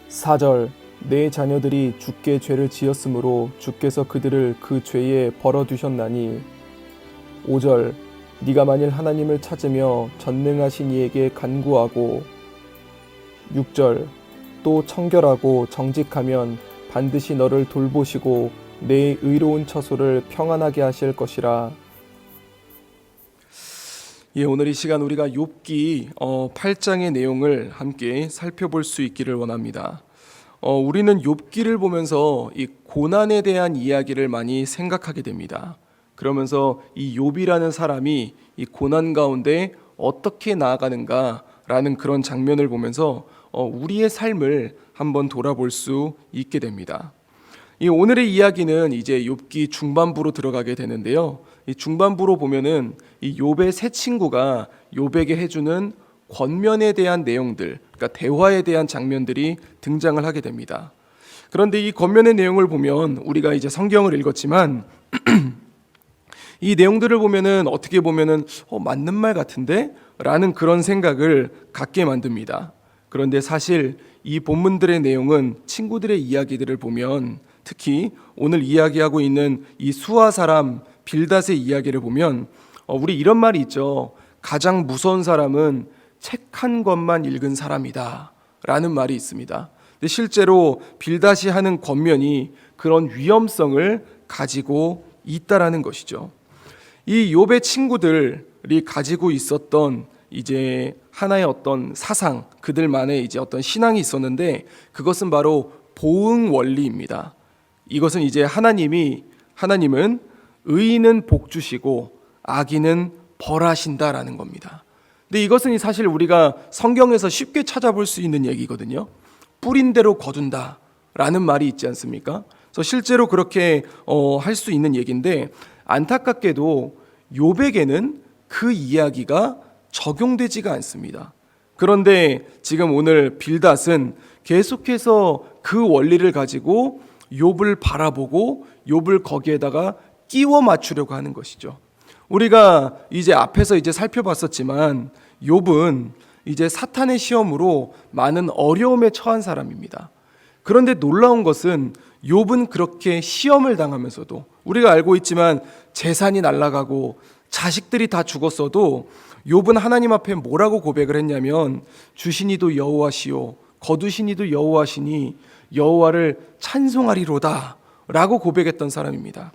4절 내 자녀들이 주께 죄를 지었으므로 주께서 그들을 그 죄에 벌어두셨나니 5절 네가 만일 하나님을 찾으며 전능하신 이에게 간구하고 6절 또 청결하고 정직하면 반드시 너를 돌보시고 내 의로운 처소를 평안하게 하실 것이라. 오늘 이 시간 우리가 욥기 8장의 내용을 함께 살펴볼 수 있기를 원합니다. 우리는 욥기를 보면서 이 고난에 대한 이야기를 많이 생각하게 됩니다. 그러면서 이 욥이라는 사람이 이 고난 가운데 어떻게 나아가는가라는 그런 장면을 보면서 우리의 삶을 한번 돌아볼 수 있게 됩니다. 오늘의 이야기는 이제 욥기 중반부로 들어가게 되는데요. 이 중반부로 보면은 이 욥의 세 친구가 욥에게 해주는 권면에 대한 내용들, 그러니까 대화에 대한 장면들이 등장을 하게 됩니다. 그런데 이 권면의 내용을 보면 우리가 이제 성경을 읽었지만 이 내용들을 보면은 어떻게 보면은 맞는 말 같은데? 라는 그런 생각을 갖게 만듭니다. 그런데 사실 이 본문들의 내용은 친구들의 이야기들을 보면 특히 오늘 이야기하고 있는 이 수아 사람 빌닷의 이야기를 보면 우리 이런 말이 있죠. 가장 무서운 사람은 책 한 권만 읽은 사람이다 라는 말이 있습니다. 근데 실제로 빌닷이 하는 권면이 그런 위험성을 가지고 있다라는 것이죠. 이 욥의 친구들이 가지고 있었던 이제 하나의 어떤 사상, 그들만의 이제 어떤 신앙이 있었는데 그것은 바로 보응 원리입니다. 이것은 이제 하나님은 의인은 복 주시고 악인은 벌하신다라는 겁니다. 근데 이것은 사실 우리가 성경에서 쉽게 찾아볼 수 있는 얘기거든요. 뿌린 대로 거둔다라는 말이 있지 않습니까? 그래서 실제로 그렇게 할 수 있는 얘기인데 안타깝게도 욥에게는 그 이야기가 적용되지가 않습니다. 그런데 지금 오늘 빌닷은 계속해서 그 원리를 가지고 욥을 바라보고 욥을 거기에다가 끼워 맞추려고 하는 것이죠. 우리가 이제 앞에서 이제 살펴봤었지만 욥은 이제 사탄의 시험으로 많은 어려움에 처한 사람입니다. 그런데 놀라운 것은 욥은 그렇게 시험을 당하면서도 우리가 알고 있지만 재산이 날아가고 자식들이 다 죽었어도 욥은 하나님 앞에 뭐라고 고백을 했냐면 주신 이도 여호와시요 거두신 이도 여호와시니 여호와를 찬송하리로다 라고 고백했던 사람입니다.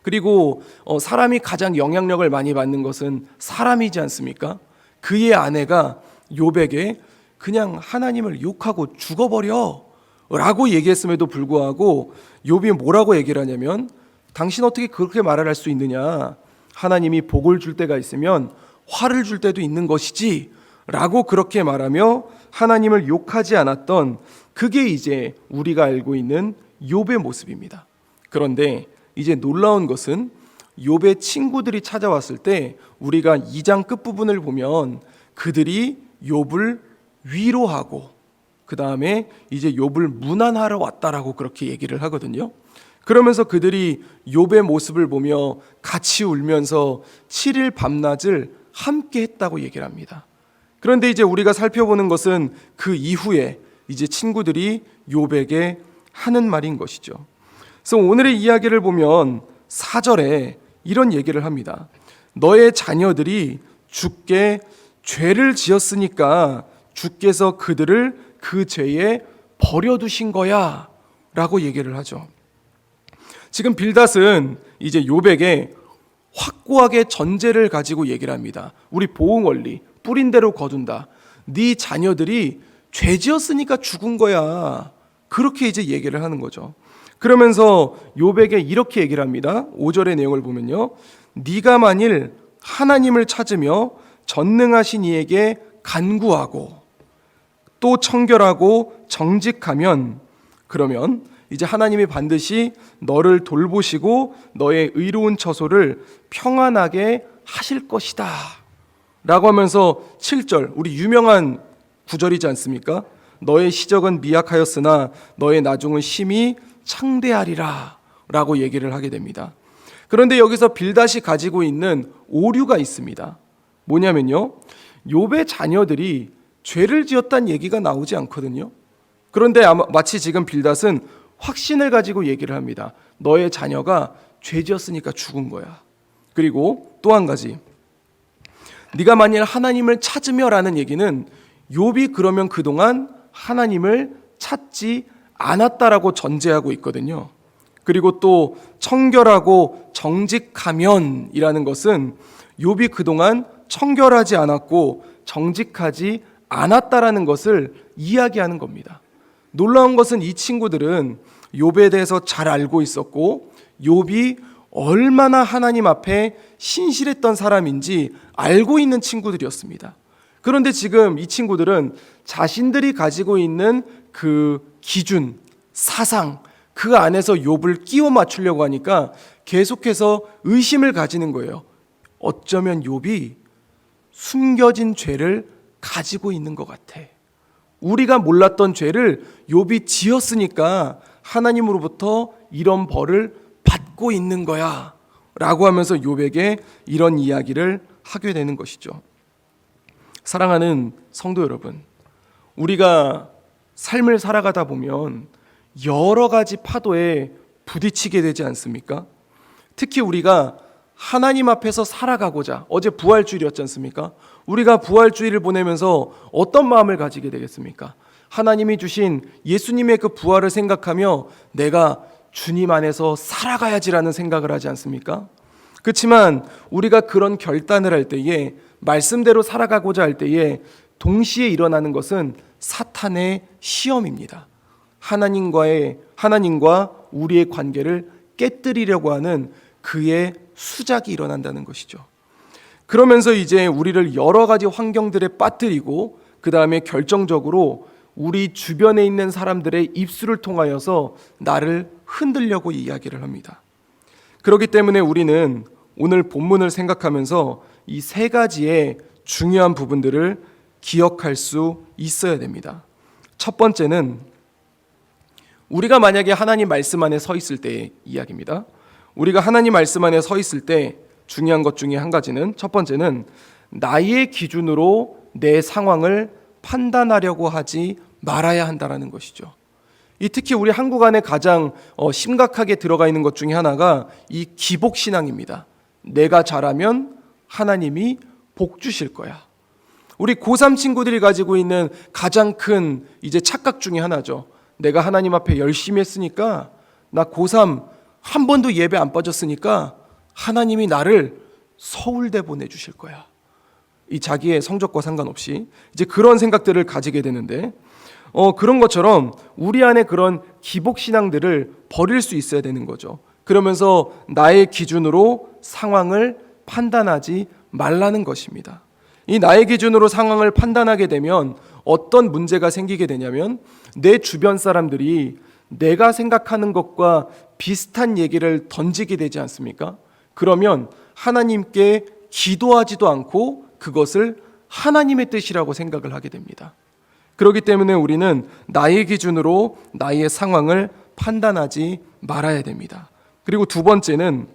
그리고 사람이 가장 영향력을 많이 받는 것은 사람이지 않습니까? 그의 아내가 욥에게 그냥 하나님을 욕하고 죽어버려 라고 얘기했음에도 불구하고 욥이 뭐라고 얘기를 하냐면 당신 어떻게 그렇게 말을 할 수 있느냐, 하나님이 복을 줄 때가 있으면 화를 줄 때도 있는 것이지 라고 그렇게 말하며 하나님을 욕하지 않았던 그게 이제 우리가 알고 있는 욥의 모습입니다. 그런데 이제 놀라운 것은 욥의 친구들이 찾아왔을 때 우리가 2장 끝부분을 보면 그들이 욥을 위로하고 그 다음에 이제 욥을 문안하러 왔다라고 그렇게 얘기를 하거든요. 그러면서 그들이 욥의 모습을 보며 같이 울면서 7일 밤낮을 함께 했다고 얘기를 합니다. 그런데 이제 우리가 살펴보는 것은 그 이후에 이제 친구들이 욥에게 하는 말인 것이죠. 그래서 오늘의 이야기를 보면 4절에 이런 얘기를 합니다. 너의 자녀들이 주께 죄를 지었으니까 주께서 그들을 그 죄에 버려두신 거야 라고 얘기를 하죠. 지금 빌닷은 이제 욥에게 확고하게 전제를 가지고 얘기를 합니다. 우리 보응 원리, 뿌린 대로 거둔다. 네 자녀들이 죄 지었으니까 죽은 거야. 그렇게 이제 얘기를 하는 거죠. 그러면서 욥에게 이렇게 얘기를 합니다. 5절의 내용을 보면요. 네가 만일 하나님을 찾으며 전능하신 이에게 간구하고 또 청결하고 정직하면 그러면 이제 하나님이 반드시 너를 돌보시고 너의 의로운 처소를 평안하게 하실 것이다 라고 하면서 7절 우리 유명한 구절이지 않습니까? 너의 시적은 미약하였으나 너의 나중은 심히 창대하리라 라고 얘기를 하게 됩니다. 그런데 여기서 빌닷이 가지고 있는 오류가 있습니다. 뭐냐면요, 욥의 자녀들이 죄를 지었다는 얘기가 나오지 않거든요. 그런데 마치 지금 빌닷은 확신을 가지고 얘기를 합니다. 너의 자녀가 죄지었으니까 죽은 거야. 그리고 또 한 가지, 네가 만일 하나님을 찾으며라는 얘기는 욥이 그러면 그동안 하나님을 찾지 않았다라고 전제하고 있거든요. 그리고 또 청결하고 정직하면이라는 것은 욥이 그동안 청결하지 않았고 정직하지 않았다라는 것을 이야기하는 겁니다. 놀라운 것은 이 친구들은 욥에 대해서 잘 알고 있었고 욥이 얼마나 하나님 앞에 신실했던 사람인지 알고 있는 친구들이었습니다. 그런데 지금 이 친구들은 자신들이 가지고 있는 그 기준, 사상, 그 안에서 욥을 끼워 맞추려고 하니까 계속해서 의심을 가지는 거예요. 어쩌면 욥이 숨겨진 죄를 가지고 있는 것 같아. 우리가 몰랐던 죄를 욥이 지었으니까 하나님으로부터 이런 벌을 받고 있는 거야 라고 하면서 욥에게 이런 이야기를 하게 되는 것이죠. 사랑하는 성도 여러분, 우리가 삶을 살아가다 보면 여러 가지 파도에 부딪히게 되지 않습니까? 특히 우리가 하나님 앞에서 살아가고자, 어제 부활주일이었지 않습니까? 우리가 부활주일을 보내면서 어떤 마음을 가지게 되겠습니까? 하나님이 주신 예수님의 그 부활을 생각하며 내가 주님 안에서 살아가야지라는 생각을 하지 않습니까? 그렇지만 우리가 그런 결단을 할 때에, 말씀대로 살아가고자 할 때에 동시에 일어나는 것은 사탄의 시험입니다. 하나님과 우리의 관계를 깨뜨리려고 하는 그의 수작이 일어난다는 것이죠. 그러면서 이제 우리를 여러 가지 환경들에 빠뜨리고 그 다음에 결정적으로 우리 주변에 있는 사람들의 입술을 통하여서 나를 흔들려고 이야기를 합니다. 그렇기 때문에 우리는 오늘 본문을 생각하면서 이 세 가지의 중요한 부분들을 기억할 수 있어야 됩니다. 첫 번째는 우리가 만약에 하나님 말씀 안에 서 있을 때의 이야기입니다. 우리가 하나님 말씀 안에 서 있을 때 중요한 것 중에 한 가지는, 첫 번째는 나의 기준으로 내 상황을 판단하려고 하지 말아야 한다는 것이죠. 특히 우리 한국 안에 가장 심각하게 들어가 있는 것 중에 하나가 이 기복신앙입니다. 내가 잘하면 하나님이 복 주실 거야. 우리 고3 친구들이 가지고 있는 가장 큰 이제 착각 중에 하나죠. 내가 하나님 앞에 열심히 했으니까, 나 고3 한 번도 예배 안 빠졌으니까 하나님이 나를 서울대 보내주실 거야. 이 자기의 성적과 상관없이 이제 그런 생각들을 가지게 되는데, 그런 것처럼 우리 안에 그런 기복신앙들을 버릴 수 있어야 되는 거죠. 그러면서 나의 기준으로 상황을 판단하지 말라는 것입니다. 이 나의 기준으로 상황을 판단하게 되면 어떤 문제가 생기게 되냐면, 내 주변 사람들이 내가 생각하는 것과 비슷한 얘기를 던지게 되지 않습니까? 그러면 하나님께 기도하지도 않고 그것을 하나님의 뜻이라고 생각을 하게 됩니다. 그렇기 때문에 우리는 나의 기준으로 나의 상황을 판단하지 말아야 됩니다. 그리고 두 번째는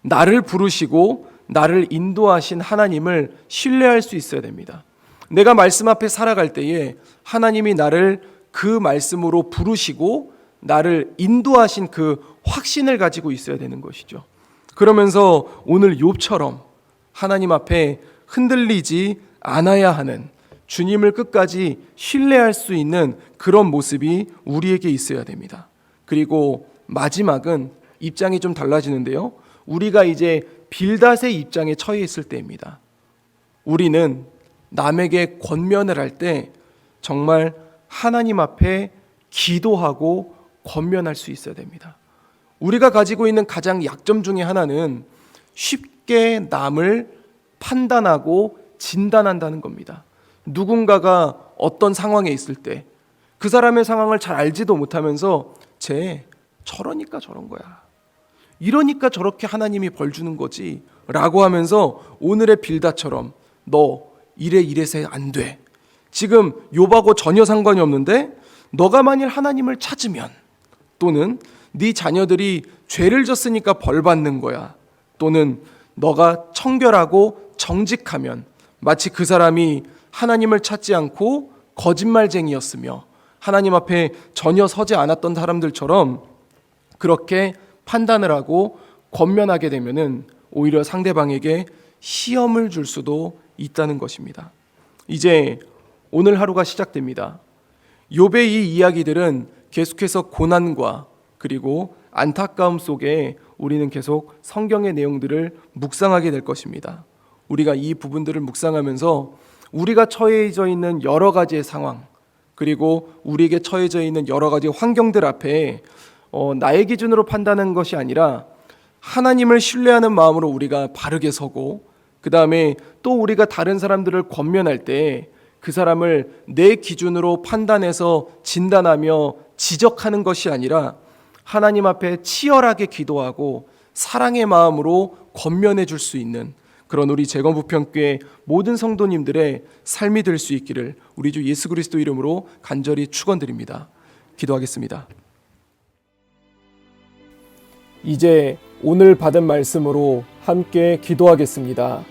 나를 부르시고 나를 인도하신 하나님을 신뢰할 수 있어야 됩니다. 내가 말씀 앞에 살아갈 때에 하나님이 나를 그 말씀으로 부르시고 나를 인도하신 그 확신을 가지고 있어야 되는 것이죠. 그러면서 오늘 욥처럼 하나님 앞에 흔들리지 않아야 하는, 주님을 끝까지 신뢰할 수 있는 그런 모습이 우리에게 있어야 됩니다. 그리고 마지막은 입장이 좀 달라지는데요. 우리가 이제 빌닷의 입장에 처해 있을 때입니다. 우리는 남에게 권면을 할 때 정말 하나님 앞에 기도하고 권면할 수 있어야 됩니다. 우리가 가지고 있는 가장 약점 중에 하나는 쉽게 남을 판단하고 진단한다는 겁니다. 누군가가 어떤 상황에 있을 때 그 사람의 상황을 잘 알지도 못하면서 쟤 저러니까 저런 거야, 이러니까 저렇게 하나님이 벌 주는 거지 라고 하면서 오늘의 빌닷처럼 너 이래서 안 돼, 지금 욥하고 전혀 상관이 없는데 너가 만일 하나님을 찾으면, 또는 네 자녀들이 죄를 졌으니까 벌 받는 거야, 또는 너가 청결하고 정직하면 마치 그 사람이 하나님을 찾지 않고 거짓말쟁이였으며 하나님 앞에 전혀 서지 않았던 사람들처럼 그렇게 판단을 하고 권면하게 되면은 오히려 상대방에게 시험을 줄 수도 있다는 것입니다. 이제 오늘 하루가 시작됩니다. 욥의 이 이야기들은 계속해서 고난과 그리고 안타까움 속에 우리는 계속 성경의 내용들을 묵상하게 될 것입니다. 우리가 이 부분들을 묵상하면서 우리가 처해져 있는 여러 가지의 상황, 그리고 우리에게 처해져 있는 여러 가지 환경들 앞에 나의 기준으로 판단하는 것이 아니라 하나님을 신뢰하는 마음으로 우리가 바르게 서고, 그 다음에 또 우리가 다른 사람들을 권면할 때 그 사람을 내 기준으로 판단해서 진단하며 지적하는 것이 아니라 하나님 앞에 치열하게 기도하고 사랑의 마음으로 권면해 줄 수 있는 그런 우리 재건부평교회 모든 성도님들의 삶이 될 수 있기를 우리 주 예수 그리스도 이름으로 간절히 축원드립니다. 기도하겠습니다. 이제 오늘 받은 말씀으로 함께 기도하겠습니다.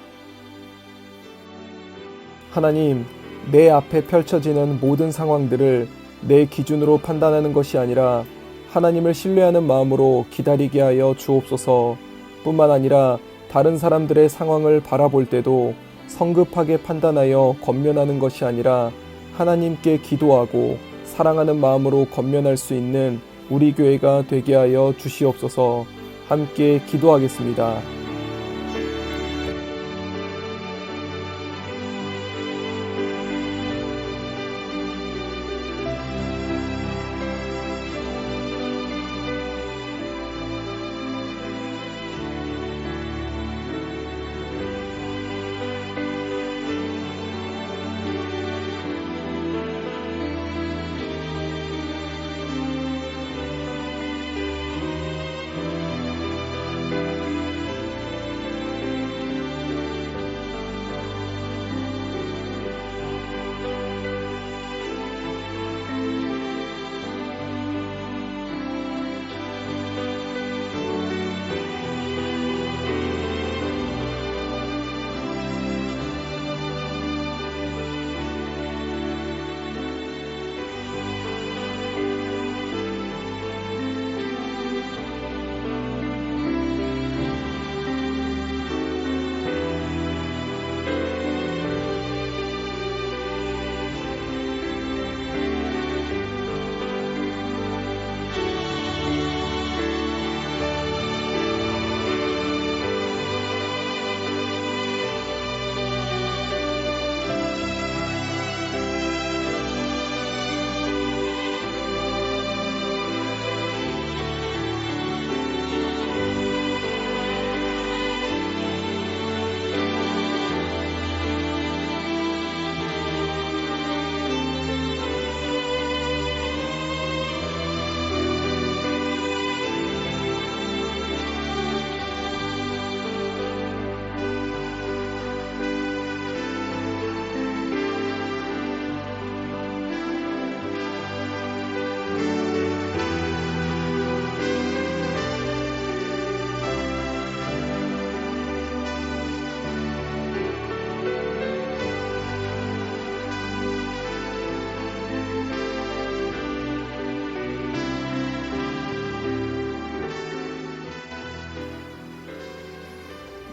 하나님, 내 앞에 펼쳐지는 모든 상황들을 내 기준으로 판단하는 것이 아니라 하나님을 신뢰하는 마음으로 기다리게 하여 주옵소서. 뿐만 아니라 다른 사람들의 상황을 바라볼 때도 성급하게 판단하여 권면하는 것이 아니라 하나님께 기도하고 사랑하는 마음으로 권면할 수 있는 우리 교회가 되게 하여 주시옵소서. 함께 기도하겠습니다.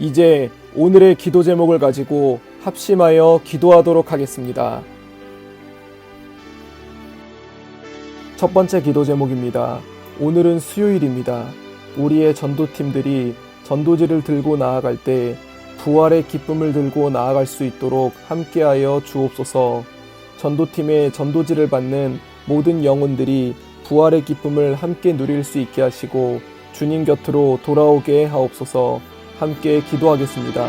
이제 오늘의 기도 제목을 가지고 합심하여 기도하도록 하겠습니다. 첫 번째 기도 제목입니다. 오늘은 수요일입니다. 우리의 전도팀들이 전도지를 들고 나아갈 때 부활의 기쁨을 들고 나아갈 수 있도록 함께하여 주옵소서. 전도팀의 전도지를 받는 모든 영혼들이 부활의 기쁨을 함께 누릴 수 있게 하시고 주님 곁으로 돌아오게 하옵소서. 함께 기도하겠습니다.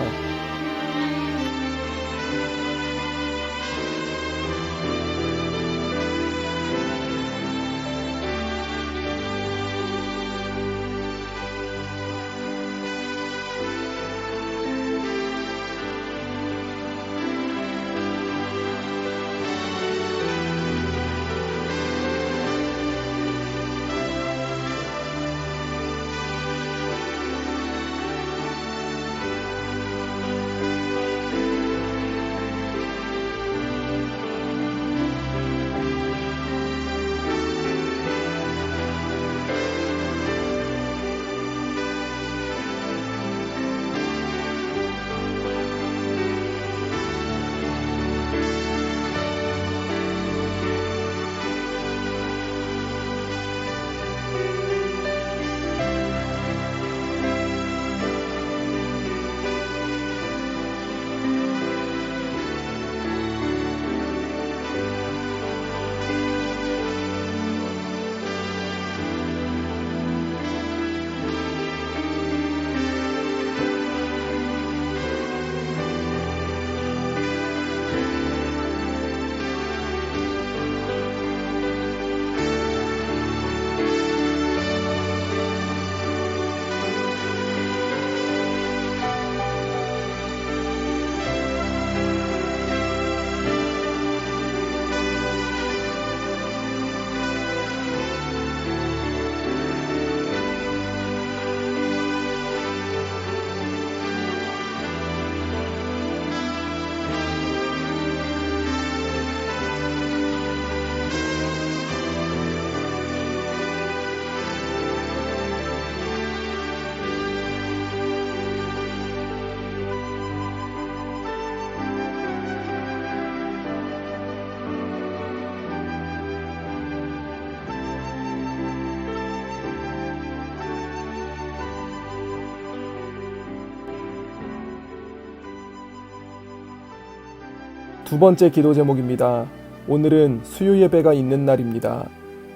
두 번째 기도 제목입니다. 오늘은 수요 예배가 있는 날입니다.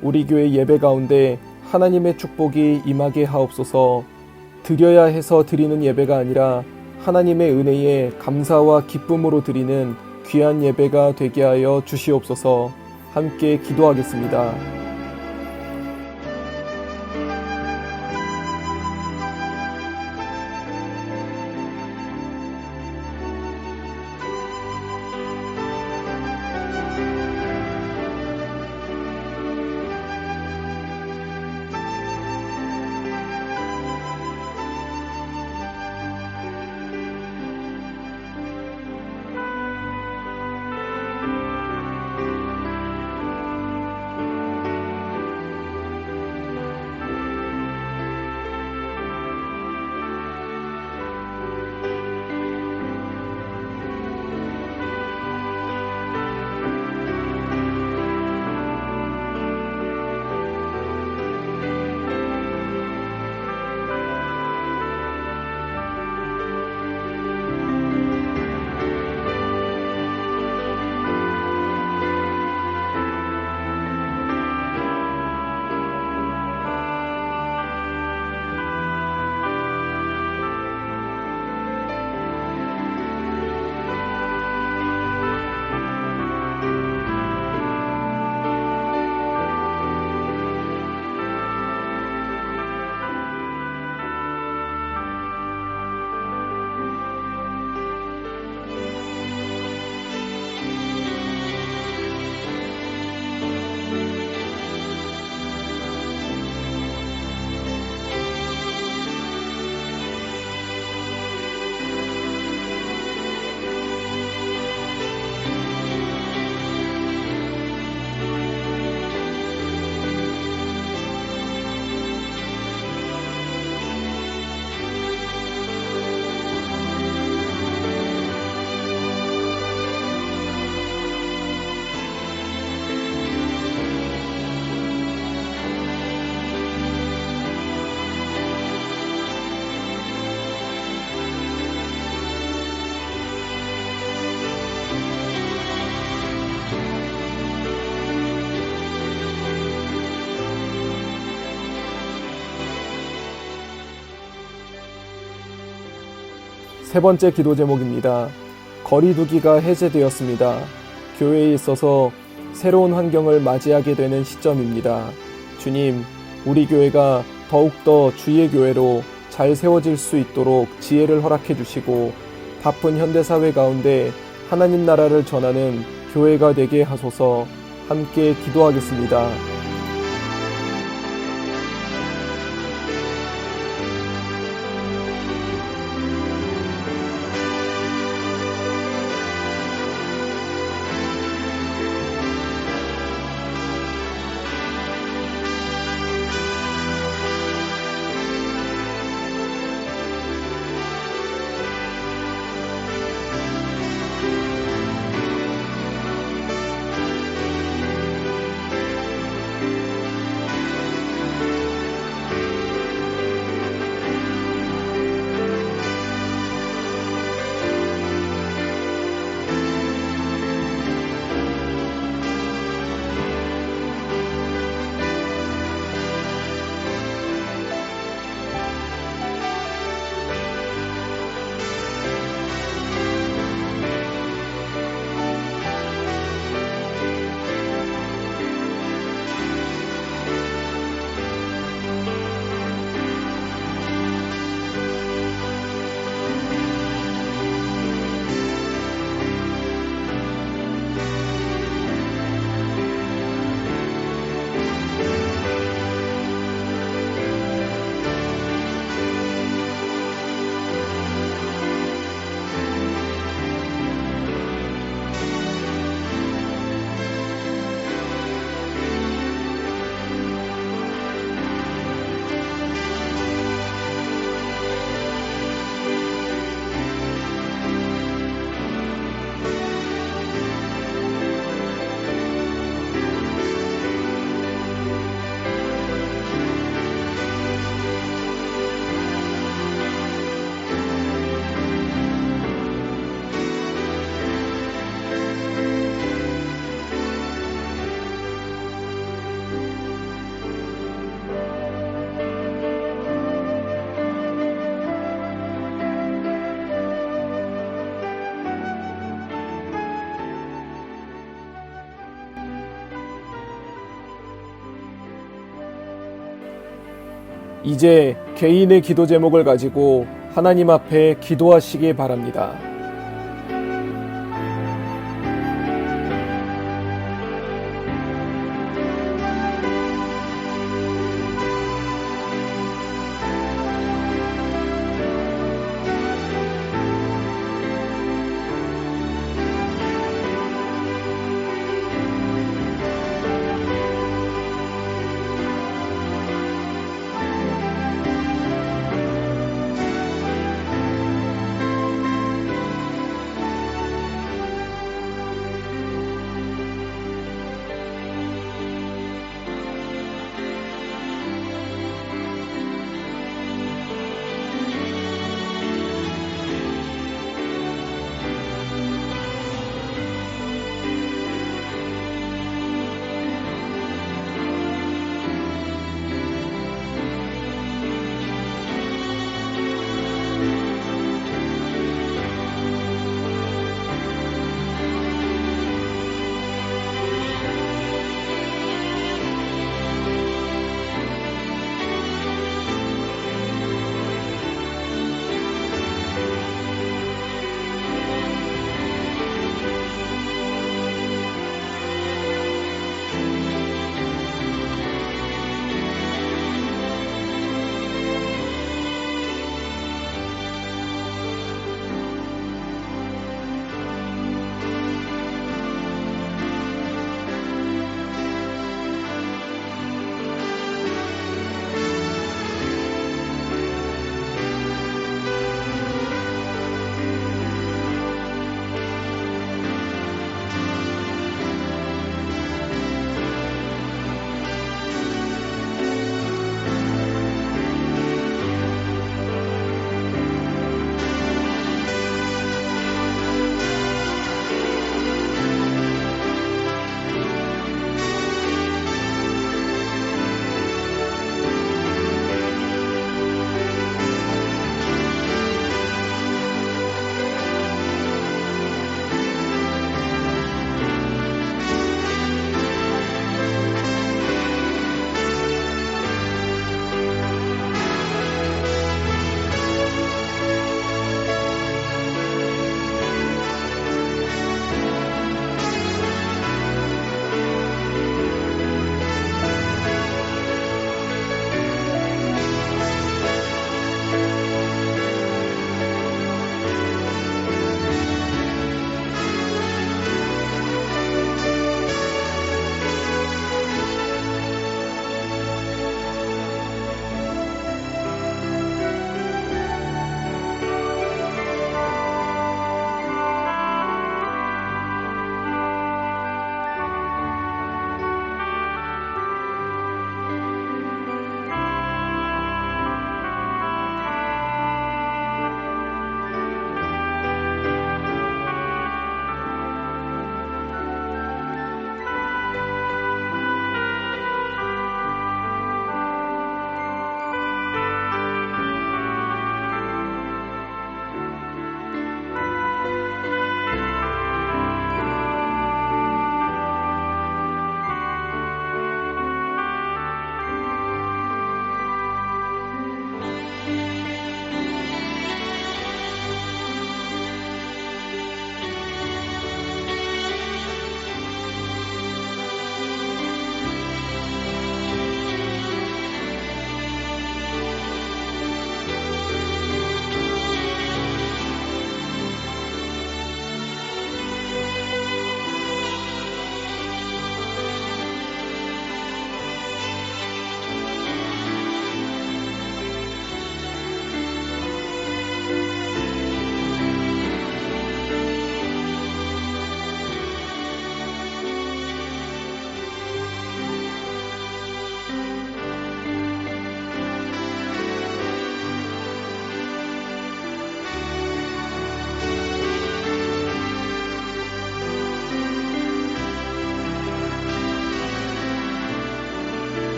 우리 교회 예배 가운데 하나님의 축복이 임하게 하옵소서. 드려야 해서 드리는 예배가 아니라 하나님의 은혜에 감사와 기쁨으로 드리는 귀한 예배가 되게 하여 주시옵소서. 함께 기도하겠습니다. 세 번째 기도 제목입니다. 거리두기가 해제되었습니다. 교회에 있어서 새로운 환경을 맞이하게 되는 시점입니다. 주님, 우리 교회가 더욱더 주의 교회로 잘 세워질 수 있도록 지혜를 허락해 주시고 바쁜 현대사회 가운데 하나님 나라를 전하는 교회가 되게 하소서. 함께 기도하겠습니다. 이제 개인의 기도 제목을 가지고 하나님 앞에 기도하시기 바랍니다.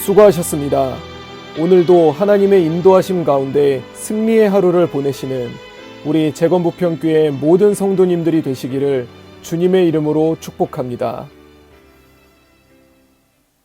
수고하셨습니다. 오늘도 하나님의 인도하심 가운데 승리의 하루를 보내시는 우리 재건부평교회 모든 성도님들이 되시기를 주님의 이름으로 축복합니다.